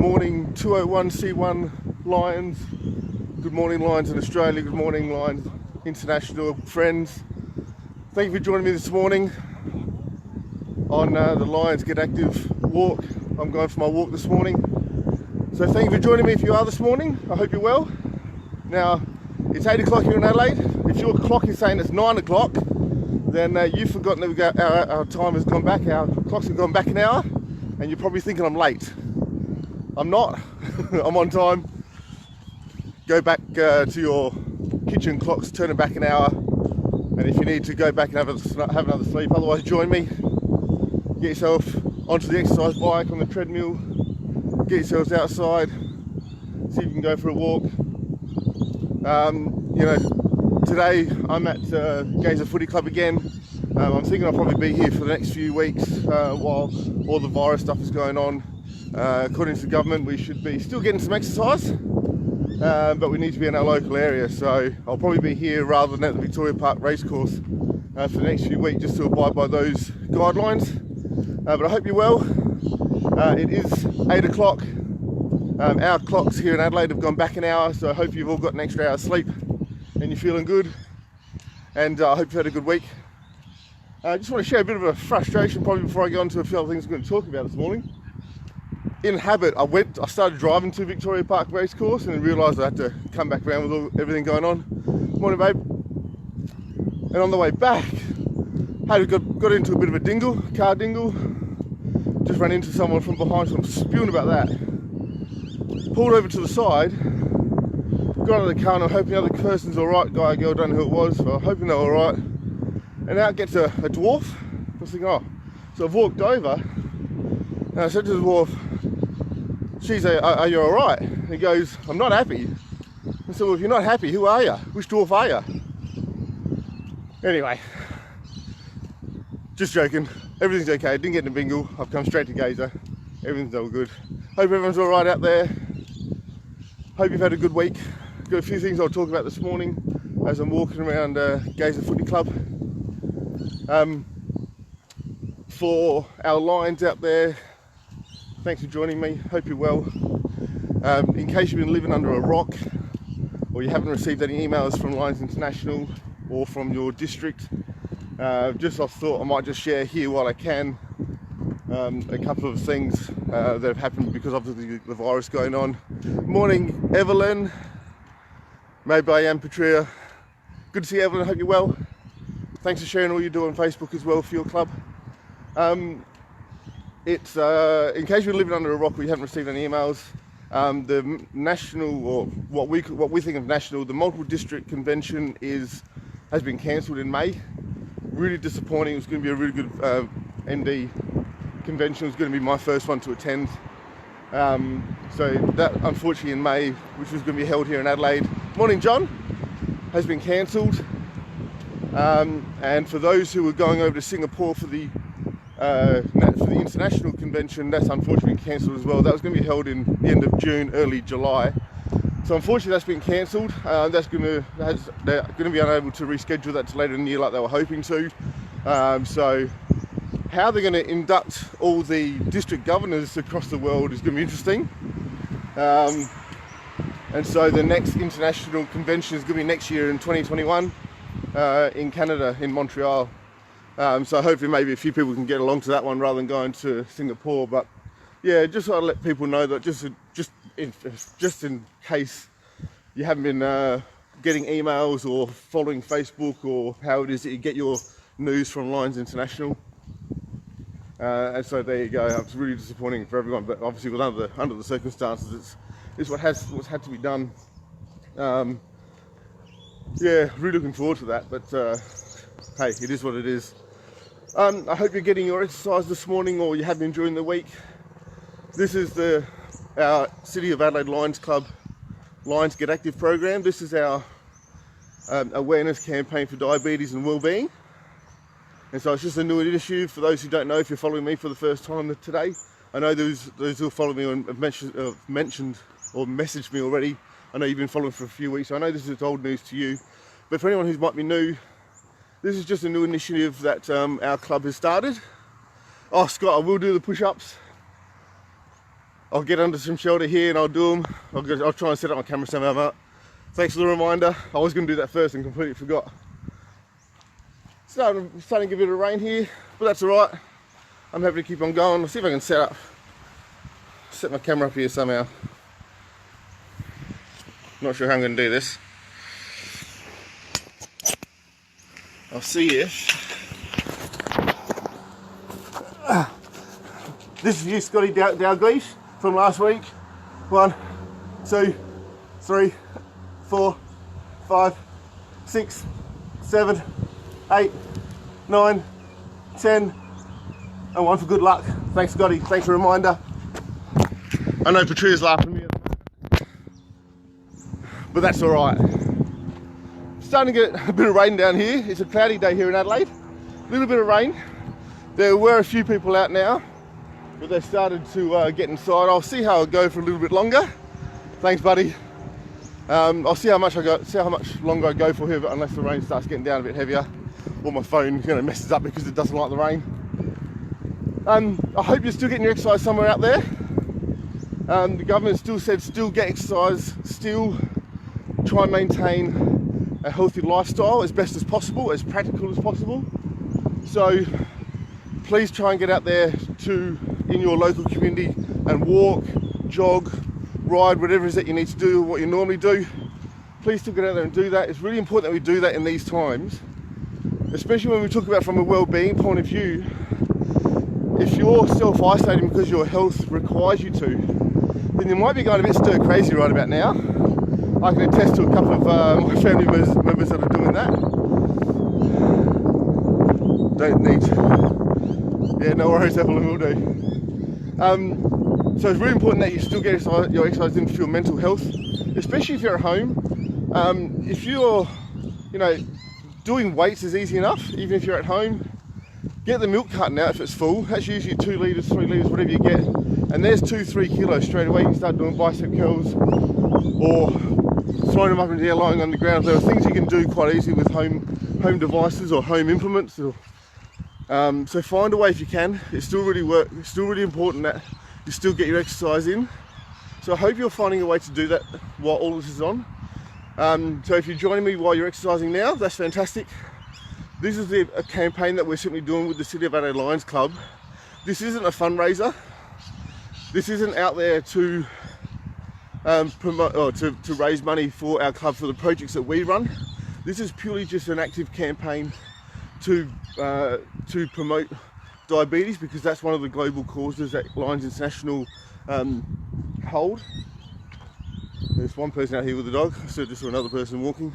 morning 201C1 Lions. Good morning Lions in Australia, good morning Lions International friends. Thank you for joining me this morning on the Lions Get Active walk. I'm going for my walk this morning. So thank you for joining me if you are this morning. I hope you're well. Now, it's 8 o'clock here in Adelaide. If your clock is saying it's 9 o'clock, then you've forgotten that our time has gone back, our clocks have gone back an hour, and you're probably thinking I'm late. I'm not. I'm on time. Go back to your kitchen clocks, turn it back an hour, and if you need to go back and have another sleep, otherwise join me. Get yourself onto the exercise bike, on the treadmill, get yourselves outside, see if you can go for a walk. Today I'm at Gazer Footy Club again. I'm thinking I'll probably be here for the next few weeks while all the virus stuff is going on. According to the government, we should be still getting some exercise, but we need to be in our local area, so I'll probably be here rather than at the Victoria Park racecourse for the next few weeks, just to abide by those guidelines. But I hope you're well. It is 8 o'clock. Our clocks here in Adelaide have gone back an hour, so I hope you've all got an extra hour's sleep and you're feeling good, and I hope you've had a good week. I just want to share a bit of a frustration probably before I go on to a few other things I'm going to talk about this morning. In habit, I started driving to Victoria Park racecourse and then realised I had to come back around with everything going on. Morning, babe. And on the way back, got into a bit of a car dingle. Just ran into someone from behind, so I'm spewing about that. Pulled over to the side, got out of the car, and I'm hoping the other person's alright, guy or girl, don't know who it was, so I'm hoping they're alright. And out gets a dwarf. I was thinking, oh. So I've walked over, and I said to the dwarf, "Geez, are you alright?" And he goes, "I'm not happy." I said, "Well, if you're not happy, who are you? Which dwarf are you?" Anyway, just joking. Everything's okay. Didn't get in a bingle. I've come straight to Gazer. Everything's all good. Hope everyone's alright out there. Hope you've had a good week. Got a few things I'll talk about this morning as I'm walking around Gazer Footy Club. For our Lions out there, thanks for joining me. Hope you're well. In case you've been living under a rock or you haven't received any emails from Lions International or from your district, I thought I might just share here while I can a couple of things that have happened because of the virus going on. Morning, Evelyn. Maybe I am Patria. Good to see you, Evelyn. Hope you're well. Thanks for sharing all you do on Facebook as well for your club. It's in case you're living under a rock or you haven't received any emails, the national, or what we think of national, the multiple district convention has been cancelled in May. Really disappointing. It was going to be a really good MD convention. It was going to be my first one to attend. So that, unfortunately, in May, which was going to be held here in Adelaide. Morning, John. Has been cancelled. And for those who were going over to Singapore for the international convention, that's unfortunately cancelled as well. That was going to be held in the end of June, early July. So unfortunately that's been cancelled. They're going to be unable to reschedule that to later in the year like they were hoping to. So how they're going to induct all the district governors across the world is going to be interesting. And so the next international convention is going to be next year in 2021 in Canada, in Montreal. So hopefully maybe a few people can get along to that one rather than going to Singapore. But yeah, just so I let people know that just in case you haven't been getting emails or following Facebook or how it is that you get your news from Lions International. And so there you go. It's really disappointing for everyone, but obviously under the circumstances, it's what's had to be done. Yeah, really looking forward to that. But hey, it is what it is. I hope you're getting your exercise this morning, or you have been during the week. This is our City of Adelaide Lions Club Lions Get Active program. This is our awareness campaign for diabetes and wellbeing. And so it's just a new initiative for those who don't know. If you're following me for the first time today, I know those who follow me and have mentioned or messaged me already. I know you've been following for a few weeks, so I know this is old news to you. But for anyone who might be new, this is just a new initiative that our club has started. Oh, Scott, I will do the push-ups. I'll get under some shelter here and I'll do them. I'll try and set up my camera somehow, Mark. Thanks for the reminder. I was going to do that first and completely forgot. Starting to get a bit of rain here, but that's alright. I'm happy to keep on going. I'll see if I can set my camera up here somehow. Not sure how I'm going to do this. I'll see if... This is you, Scotty Dalglish, from last week. 1, 2, 3, 4, 5, 6, 7, 8, 9, 10, and 1 for good luck. Thanks, Scotty. Thanks for the reminder. I know Patria's laughing at me, but that's all right. Starting to get a bit of rain down here. It's a cloudy day here in Adelaide. A little bit of rain. There were a few people out now, but they started to get inside. I'll see how I'll go for a little bit longer. Thanks, buddy. I'll see how much longer I go for here, but unless the rain starts getting down a bit heavier, or my phone messes up because it doesn't like the rain. I hope you're still getting your exercise somewhere out there. The government still said still get exercise, still try and maintain a healthy lifestyle as best as possible, as practical as possible. So please try and get out there in your local community and walk, jog, ride, whatever it is that you need to do, what you normally do. Please still get out there and do that. It's really important that we do that in these times, especially when we talk about from a well-being point of view. If you're self-isolating because your health requires you to, then you might be going a bit stir crazy right about now. I can attest to a couple of my family members that are doing that. Don't need. Yeah, no worries, Apple, will do. So it's really important that you still get your exercise in for your mental health, especially if you're at home. If you're, doing weights is easy enough, even if you're at home. Get the milk carton out if it's full. That's usually 2 litres, 3 litres, whatever you get. And there's 2-3 kilos straight away. You can start doing bicep curls or throwing them up in the air, lying on the ground. There are things you can do quite easily with home devices or home implements. So find a way if you can. It's still really important that you still get your exercise in. So I hope you're finding a way to do that while all this is on. So if you're joining me while you're exercising now, that's fantastic. This is a campaign that we're simply doing with the City of Adelaide Lions Club. This isn't a fundraiser. This isn't out there to promote or to raise money for our club for the projects that we run. This is purely just an active campaign to promote diabetes, because that's one of the global causes that Lions International hold. There's one person out here with a dog. I just saw another person walking.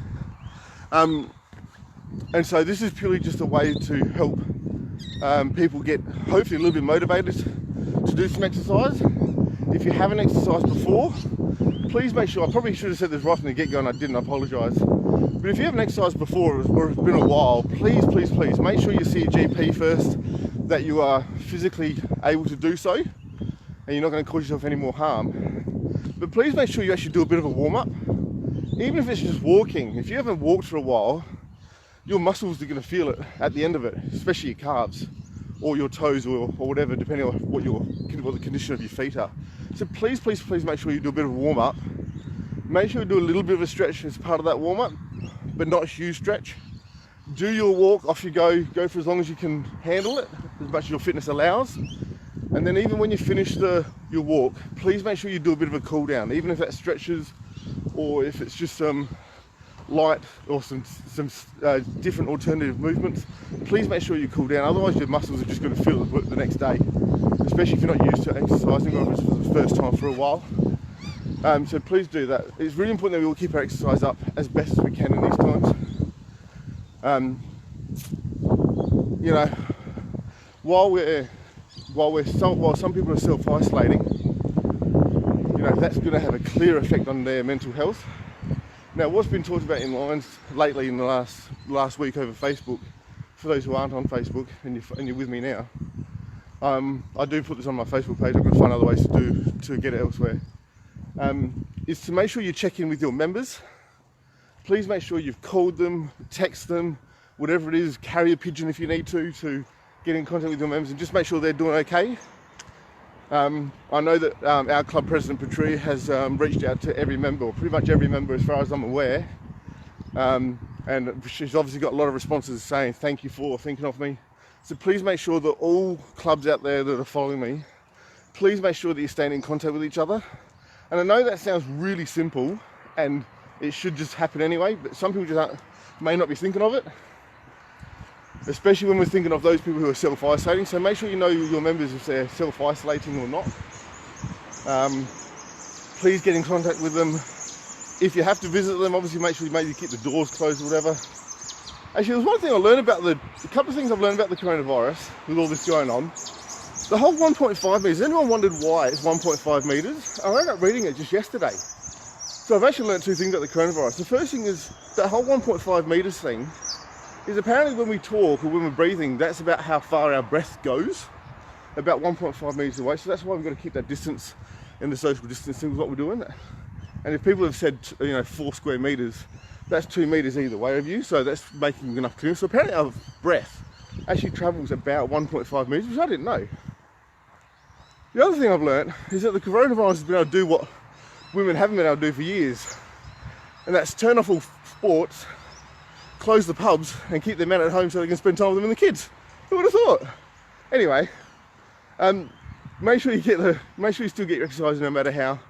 And so this is purely just a way to help people get hopefully a little bit motivated to do some exercise. If you haven't exercised before, please make sure, I probably should have said this right from the get-go and I didn't, I apologise. But if you haven't exercised before or it's been a while, please make sure you see a GP first, that you are physically able to do so and you're not going to cause yourself any more harm. But please make sure you actually do a bit of a warm-up. Even if it's just walking. If you haven't walked for a while, your muscles are going to feel it at the end of it, especially your calves or your toes or whatever, depending on what the condition of your feet are. So please make sure you do a bit of a warm-up. Make sure you do a little bit of a stretch as part of that warm-up, but not a huge stretch. Do your walk, off you go for as long as you can handle it, as much as your fitness allows. And then even when you finish your walk, please make sure you do a bit of a cool down, even if that stretches or if it's just some light or some different alternative movements. Please make sure you cool down, otherwise your muscles are just going to feel it the next day, especially if you're not used to exercising or if it's for the first time for a while. So please do that. It's really important that we all keep our exercise up as best as we can in these times. While some people are self-isolating, that's going to have a clear effect on their mental health. Now, what's been talked about in Lions lately in the last week over Facebook, for those who aren't on Facebook and you're with me now, I do put this on my Facebook page. I'm going to find other ways to get it elsewhere. Is to make sure you check in with your members. Please make sure you've called them, text them, whatever it is, carry a pigeon if you need to get in contact with your members and just make sure they're doing okay. I know that our club president Patria has reached out to every member, or pretty much every member as far as I'm aware, and she's obviously got a lot of responses saying thank you for thinking of me. So please make sure that all clubs out there that are following me, please make sure that you're staying in contact with each other. And I know that sounds really simple and it should just happen anyway, but some people just may not be thinking of it, especially when we're thinking of those people who are self-isolating. So make sure you know your members if they're self-isolating or not. Please get in contact with them. If you have to visit them, obviously make sure you maybe keep the doors closed or whatever. Actually, there's one thing I learned about a couple of things I've learned about the coronavirus with all this going on. The whole 1.5 metres, anyone wondered why it's 1.5 metres? I ended up reading it just yesterday. So I've actually learned two things about the coronavirus. The first thing is that whole 1.5 metres thing is apparently when we talk or when we're breathing, that's about how far our breath goes, about 1.5 metres away. So that's why we've got to keep that distance in the social distancing with what we're doing. And if people have said, 4 square metres, that's 2 metres either way of you. So that's making enough clearance. So apparently our breath actually travels about 1.5 metres, which I didn't know. The other thing I've learned is that the coronavirus has been able to do what women haven't been able to do for years. And that's turn off all sports, close the pubs and keep the men at home so they can spend time with them and the kids. Who would have thought? Anyway, make sure you still get your exercise no matter how.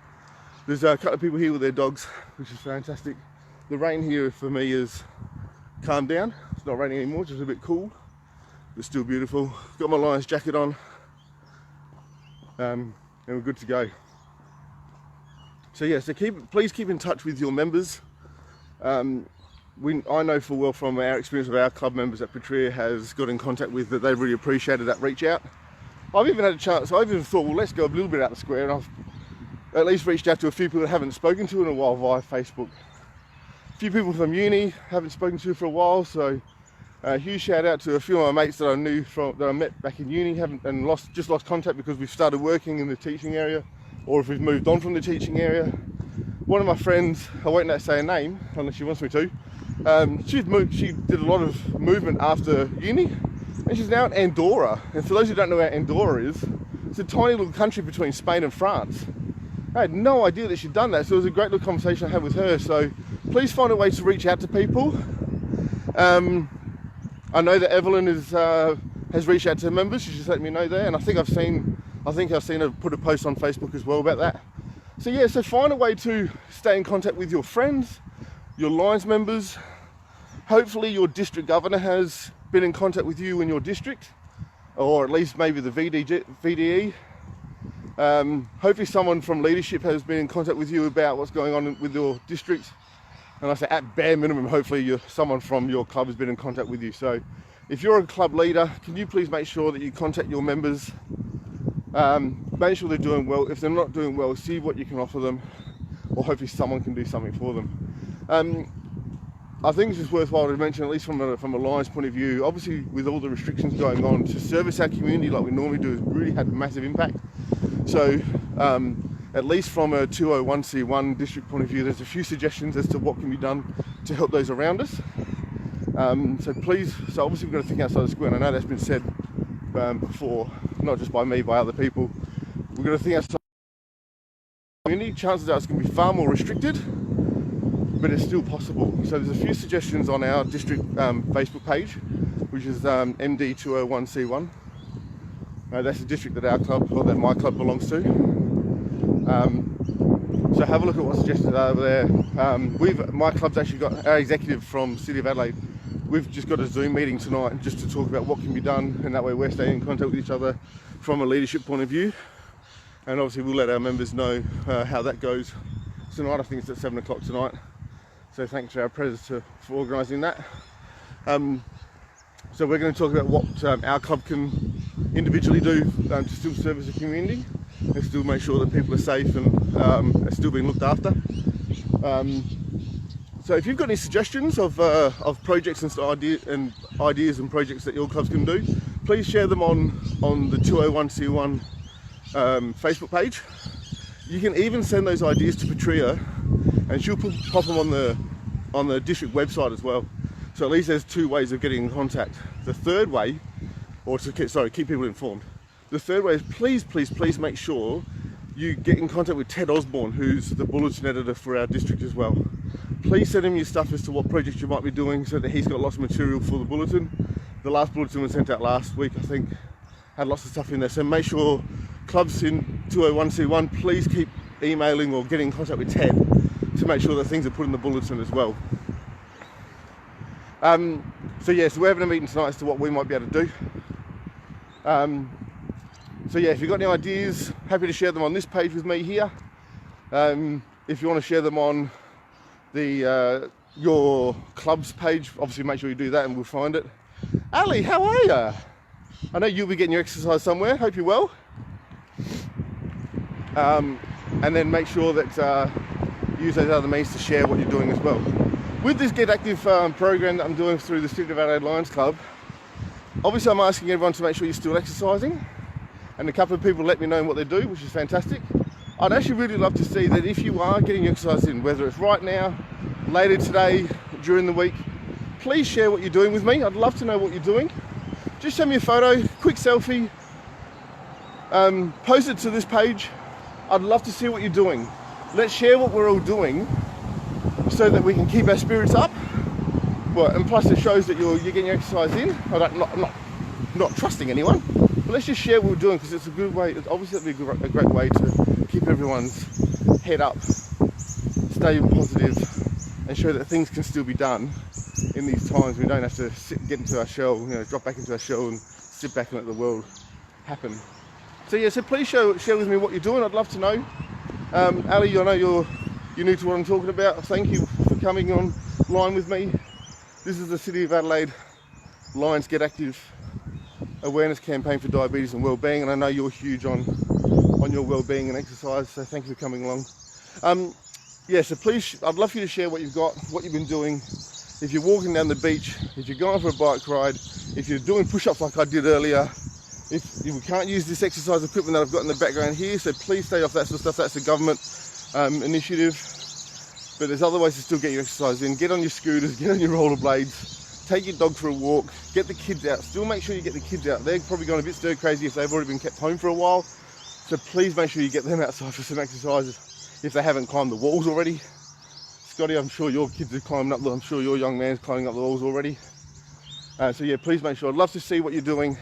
There's a couple of people here with their dogs, which is fantastic. The rain here for me has calmed down. It's not raining anymore, just a bit cool, but still beautiful. Got my Lions jacket on, and we're good to go. So yeah, so please keep in touch with your members. I know full well from our experience of our club members that Patria has got in contact with that they really appreciated that reach out. I've even had a chance, I've even thought, well, let's go a little bit out the square, and I've at least reached out to a few people that I haven't spoken to in a while via Facebook. A few people from uni haven't spoken to for a while, so a huge shout out to a few of my mates that I met back in uni and just lost contact because we've started working in the teaching area, or if we've moved on from the teaching area. One of my friends, I won't say her name unless she wants me to, she did a lot of movement after uni, and she's now in Andorra. And for those who don't know where Andorra is, it's a tiny little country between Spain and France. I had no idea that she'd done that, so it was a great little conversation I had with her. So please find a way to reach out to people. I know that Evelyn has reached out to her members. She just let me know there, and I think I've seen her put a post on Facebook as well about that. So yeah, so find a way to stay in contact with your friends, your Lions members. Hopefully your district governor has been in contact with you in your district, or at least maybe the VDE. Hopefully someone from leadership has been in contact with you about what's going on with your district. And I say at bare minimum, hopefully someone from your club has been in contact with you. So if you're a club leader, can you please make sure that you contact your members, make sure they're doing well. If they're not doing well, see what you can offer them, or hopefully someone can do something for them. I think it's just worthwhile to mention, at least from a Lions point of view, obviously with all the restrictions going on, to service our community like we normally do has really had a massive impact. So at least from a 201c1 district point of view, there's a few suggestions as to what can be done to help those around us. So obviously we've got to think outside the square, and I know that's been said before, not just by me, by other people. We've got to think outside the community. Chances are it's going to be far more restricted, but it's still possible. So there's a few suggestions on our district Facebook page, which is MD201C1. That's the district that our club, or that my club belongs to. So have a look at what suggestions are over there. My club's actually got our executive from City of Adelaide. We've just got a Zoom meeting tonight just to talk about what can be done, and that way we're staying in contact with each other from a leadership point of view. And obviously we'll let our members know how that goes tonight. I think it's at 7 o'clock tonight. So thanks to our president for organising that. So we're going to talk about what our club can individually do to still service the community and still make sure that people are safe and are still being looked after. So if you've got any suggestions of projects and ideas and projects that your clubs can do, please share them on the 201C1 Facebook page. You can even send those ideas to Patria, and she'll pop them on the district website as well. So at least there's two ways of getting in contact. The third way, or to keep people informed. The third way is please make sure you get in contact with Ted Osborne, who's the bulletin editor for our district as well. Please send him your stuff as to what projects you might be doing so that he's got lots of material for the bulletin. The last bulletin was sent out last week, I think, had lots of stuff in there. So make sure clubs in 201C1, please keep emailing or getting in contact with Ted to make sure that things are put in the bulletin as well. So we're having a meeting tonight as to what we might be able to do. So yeah, if you've got any ideas, happy to share them on this page with me here. If you want to share them on the your club's page, obviously make sure you do that and we'll find it. Ali, how are you? I know you'll be getting your exercise somewhere, hope you're well. And then make sure that use those other means to share what you're doing as well. With this Get Active program that I'm doing through the City of Adelaide Lions Club, obviously I'm asking everyone to make sure you're still exercising, and a couple of people let me know what they do, which is fantastic. I'd actually really love to see that if you are getting your exercise in, whether it's right now, later today, during the week, please share what you're doing with me. I'd love to know what you're doing. Just send me a photo, quick selfie, post it to this page. I'd love to see what you're doing. Let's share what we're all doing so that we can keep our spirits up. Well, and plus it shows that you're getting your exercise in. I'm not trusting anyone, but let's just share what we're doing because it's a good way. Obviously, it'd be a great way to keep everyone's head up, stay positive, and show that things can still be done in these times. We don't have to get into our shell, drop back into our shell and sit back and let the world happen. So yeah, so please share with me what you're doing. I'd love to know. Ali, I know you're new to what I'm talking about. Thank you for coming online with me. This is the City of Adelaide Lions Get Active awareness campaign for diabetes and wellbeing, and I know you're huge on your wellbeing and exercise, so thank you for coming along. So please, I'd love for you to share what you've got, what you've been doing. If you're walking down the beach, if you're going for a bike ride, if you're doing push-ups like I did earlier, if you can't use this exercise equipment that I've got in the background here, so please stay off that sort of stuff. That's a government initiative, but there's other ways to still get your exercise in. Get on your scooters, get on your rollerblades, take your dog for a walk, get the kids out. Still make sure you get the kids out. They're probably going a bit stir crazy if they've already been kept home for a while, so please make sure you get them outside for some exercises if they haven't climbed the walls already. Scotty, I'm sure your kids are climbing up, I'm sure your young man's climbing up the walls already. So yeah, please make sure. I'd love to see what you're doing.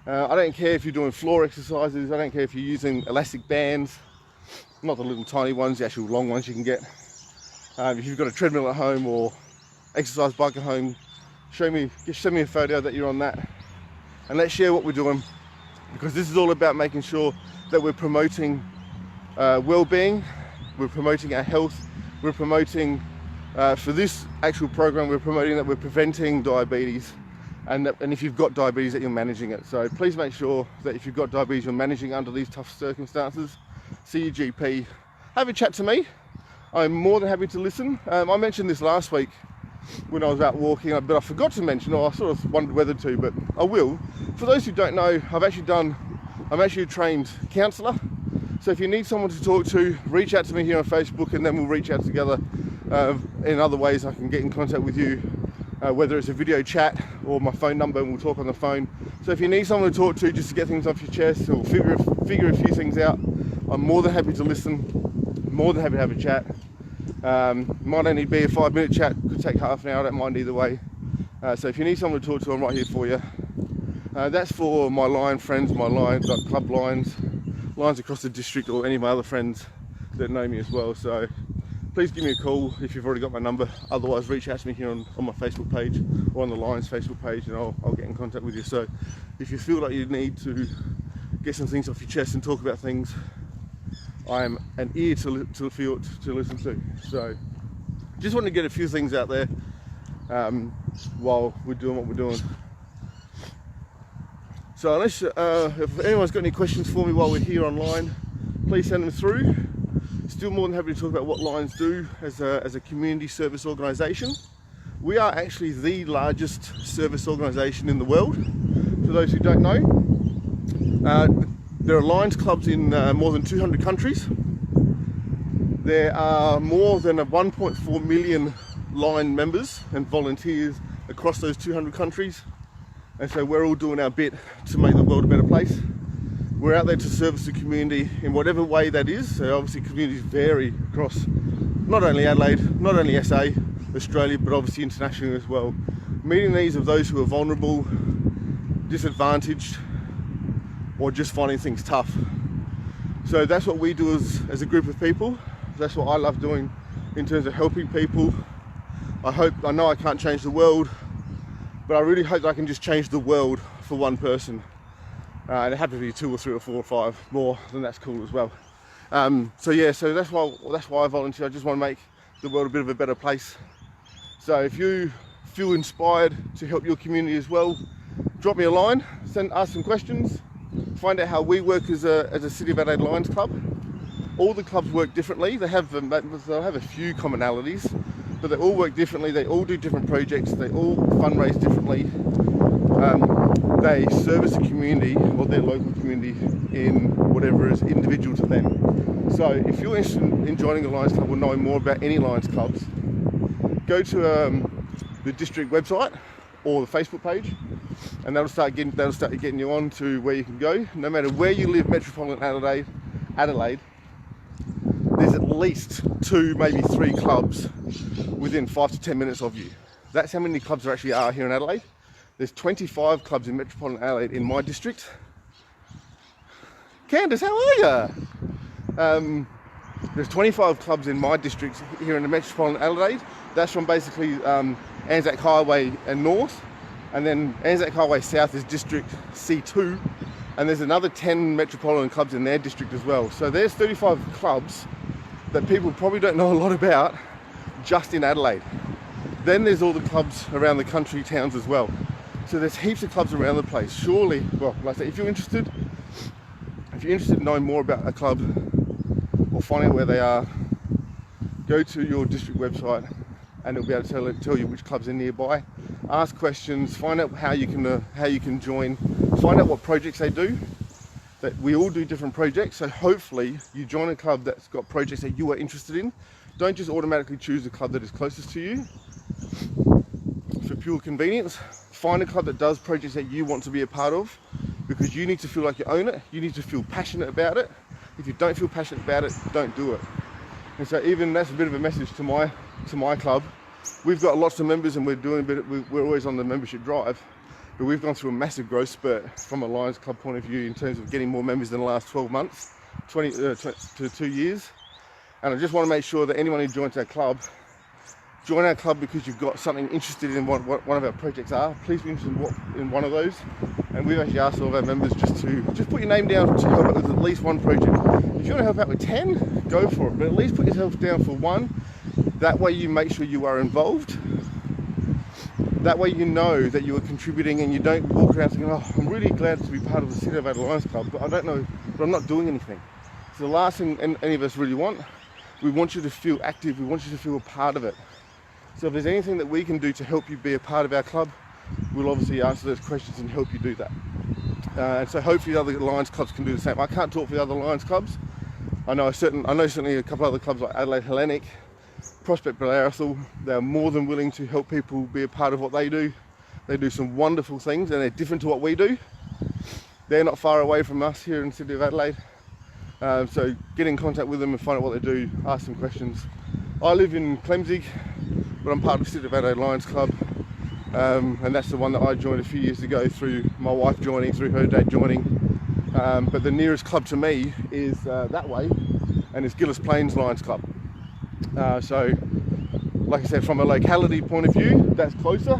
I don't care if you're doing floor exercises, I don't care if you're using elastic bands, not the little tiny ones, the actual long ones you can get. If you've got a treadmill at home or exercise bike at home, send me a photo that you're on that, and let's share what we're doing, because this is all about making sure that we're promoting well-being, we're promoting our health, we're promoting, for this actual program, we're promoting that we're preventing diabetes, and if you've got diabetes that you're managing it. So please make sure that if you've got diabetes you're managing under these tough circumstances. See your GP, have a chat to me. I'm more than happy to listen. I mentioned this last week when I was out walking, but I forgot to mention, or I sort of wondered whether to, but I will. For those who don't know, I'm actually a trained counsellor. So if you need someone to talk to, reach out to me here on Facebook, and then we'll reach out together in other ways. I can get in contact with you, whether it's a video chat or my phone number, and we'll talk on the phone. So if you need someone to talk to just to get things off your chest or figure a few things out, I'm more than happy to listen, more than happy to have a chat. Might only be a 5-minute chat, could take half an hour, I don't mind either way. So if you need someone to talk to, I'm right here for you. That's for my lion friends, my lions, like club lions across the district, or any of my other friends that know me as well. So please give me a call if you've already got my number. Otherwise, reach out to me here on my Facebook page or on the Lions Facebook page, and I'll get in contact with you. So if you feel like you need to get some things off your chest and talk about things, I am an ear to listen to. So just want to get a few things out there while we're doing what we're doing. So unless if anyone's got any questions for me while we're here online, please send them through. Still more than happy to talk about what Lions do as a community service organisation. We are actually the largest service organisation in the world. For those who don't know, there are Lions clubs in more than 200 countries. There are more than 1.4 million Lion members and volunteers across those 200 countries. And so we're all doing our bit to make the world a better place. We're out there to service the community in whatever way that is. So obviously communities vary across not only Adelaide, not only SA, Australia, but obviously internationally as well. Meeting needs of those who are vulnerable, disadvantaged, or just finding things tough. So that's what we do as a group of people. That's what I love doing in terms of helping people. I know I can't change the world, but I really hope that I can just change the world for one person. And it happens to be 2 or 3 or 4 or 5 more, then that's cool as well. So that's why I volunteer. I just want to make the world a bit of a better place. So if you feel inspired to help your community as well, drop me a line, ask some questions, find out how we work as a City of Adelaide Lions Club. All the clubs work differently. They'll have a few commonalities, but they all work differently. They all do different projects. They all fundraise differently. They service the community or their local community in whatever is individual to them. So if you're interested in joining a Lions Club or knowing more about any Lions Clubs, go to the district website or the Facebook page, and that'll start getting you on to where you can go. No matter where you live, metropolitan Adelaide, there's at least 2, maybe 3 clubs within 5 to 10 minutes of you. That's how many clubs there actually are here in Adelaide. There's 25 clubs in metropolitan Adelaide in my district. Candice, how are you? There's 25 clubs in my district here in the metropolitan Adelaide. That's from basically Anzac Highway and north, and then Anzac Highway south is district C2, and there's another 10 metropolitan clubs in their district as well. So there's 35 clubs that people probably don't know a lot about just in Adelaide. Then there's all the clubs around the country towns as well. So there's heaps of clubs around the place. Surely, well, like I say, if you're interested in knowing more about a club or finding out where they are, go to your district website and it'll be able to tell you which clubs are nearby. Ask questions, find out how you can join, find out what projects they do. That we all do different projects, so hopefully you join a club that's got projects that you are interested in. Don't just automatically choose the club that is closest to you for pure convenience. Find a club that does projects that you want to be a part of, because you need to feel like you own it. You need to feel passionate about it. If you don't feel passionate about it, don't do it. And so even that's a bit of a message to my club. We've got lots of members and we're always on the membership drive, but we've gone through a massive growth spurt from a Lions Club point of view in terms of getting more members in the last 12 months, 20 to 2 years. And I just want to make sure that anyone who joins our club, join our club because you've got something interested in what one of our projects are. Please be interested in one of those. And we've actually asked all of our members just put your name down to help out with at least one project. If you want to help out with 10, go for it, but at least put yourself down for one. That way you make sure you are involved. That way you know that you are contributing and you don't walk around thinking, oh, I'm really glad to be part of the City of Adelaide Lions Club, but I'm not doing anything. So the last thing any of us really want, we want you to feel active, we want you to feel a part of it. So if there's anything that we can do to help you be a part of our club, we'll obviously answer those questions and help you do that. And so hopefully other Lions clubs can do the same. I can't talk for the other Lions clubs. I know certainly a couple other clubs like Adelaide Hellenic, Prospect Ballarathyl, they're more than willing to help people be a part of what they do. They do some wonderful things and they're different to what we do. They're not far away from us here in the City of Adelaide. So get in contact with them and find out what they do, ask some questions. I live in Clemsig, but I'm part of the City of Adelaide Lions Club. And that's the one that I joined a few years ago through my wife joining, through her dad joining. But the nearest club to me is that way, and it's Gillis Plains Lions Club. So, like I said, from a locality point of view, that's closer.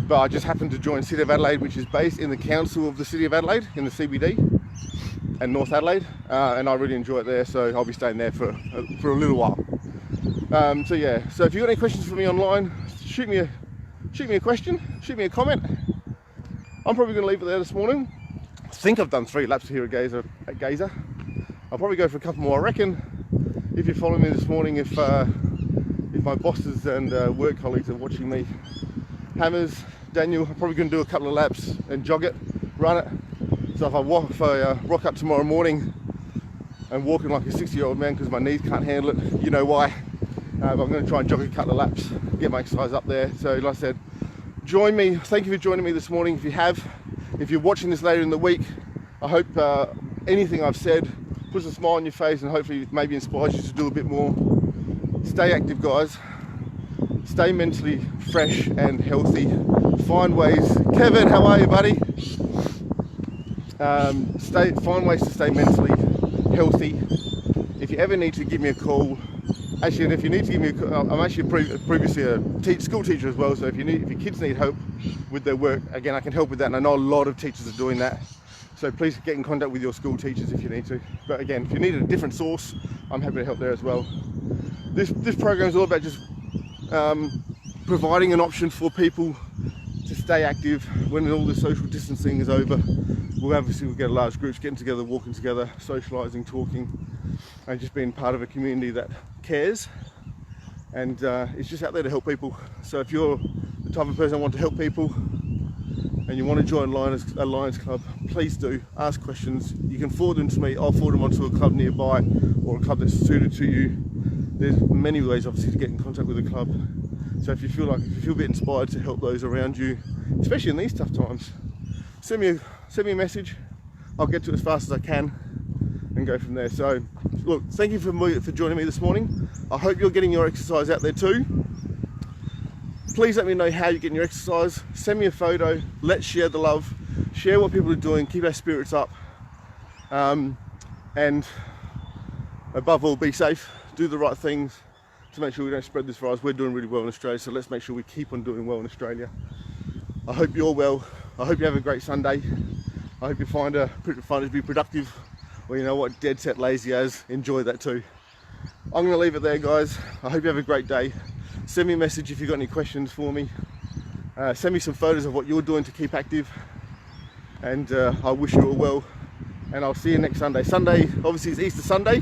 But I just happened to join City of Adelaide, which is based in the council of the City of Adelaide, in the CBD, and North Adelaide. And I really enjoy it there, so I'll be staying there for a little while. So yeah, so if you've got any questions for me online, shoot me a question, shoot me a comment. I'm probably going to leave it there this morning. I think I've done 3 laps here at Gazer. I'll probably go for a couple more, I reckon. If you're following me this morning, if my bosses and work colleagues are watching me, Hammers, Daniel, I'm probably going to do a couple of laps and jog it, run it. So if I rock up tomorrow morning and walking like a 60-year-old man because my knees can't handle it, you know why. But I'm going to try and jog a couple of laps, get my exercise up there. So like I said, join me. Thank you for joining me this morning. If you're watching this later in the week, I hope anything I've said puts a smile on your face and hopefully maybe inspires you to do a bit more. Stay active, guys. Stay mentally fresh and healthy. Find ways. Kevin, how are you, buddy? Find ways to stay mentally healthy. If you ever need to, give me a call. Actually, and if you need to give me a call, I'm actually previously a school teacher as well. So if your kids need help with their work, again, I can help with that. And I know a lot of teachers are doing that. So please get in contact with your school teachers if you need to. But again, if you need a different source, I'm happy to help there as well. This program is all about just providing an option for people to stay active when all the social distancing is over. We'll get large groups getting together, walking together, socialising, talking, and just being part of a community that cares and it's just out there to help people. So if you're the type of person that wants to help people and you want to join a Lions Club, please do. Ask questions. You can forward them to me. I'll forward them onto a club nearby or a club that's suited to you. There's many ways, obviously, to get in contact with a club. So if you feel a bit inspired to help those around you, especially in these tough times, send me a message. I'll get to it as fast as I can and go from there. So look, thank you for joining me this morning. I hope you're getting your exercise out there too. Please let me know how you're getting your exercise. Send me a photo. Let's share the love. Share what people are doing. Keep our spirits up. And above all, be safe. Do the right things to make sure we don't spread this virus. We're doing really well in Australia, so let's make sure we keep on doing well in Australia. I hope you're well. I hope you have a great Sunday. I hope you find it to be productive. Well, you know what, dead set lazy as. Enjoy that too. I'm going to leave it there, guys. I hope you have a great day. Send me a message if you've got any questions for me. Send me some photos of what you're doing to keep active. And I wish you all well. And I'll see you next Sunday. Sunday, obviously, is Easter Sunday.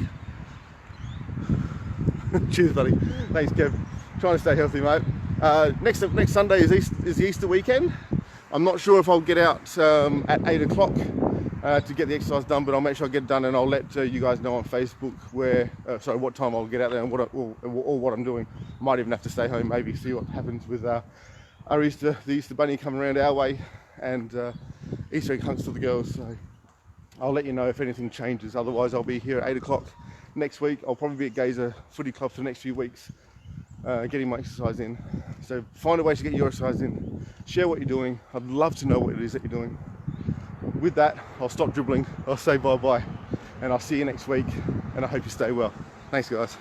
Cheers, buddy. Thanks, Kev. Trying to stay healthy, mate. Next Sunday is the Easter weekend. I'm not sure if I'll get out at 8 o'clock to get the exercise done, but I'll make sure I get it done, and I'll let you guys know on Facebook what time I'll get out there and what I'm doing. Might even have to stay home, maybe see what happens with the Easter bunny coming around our way, and Easter egg hunts for the girls. So I'll let you know if anything changes. Otherwise, I'll be here at 8 o'clock next week. I'll probably be at Gazer Footy Club for the next few weeks, getting my exercise in. So find a way to get your exercise in. Share what you're doing. I'd love to know what it is that you're doing. With that, I'll stop dribbling. I'll say bye-bye, and I'll see you next week, and I hope you stay well. Thanks, guys.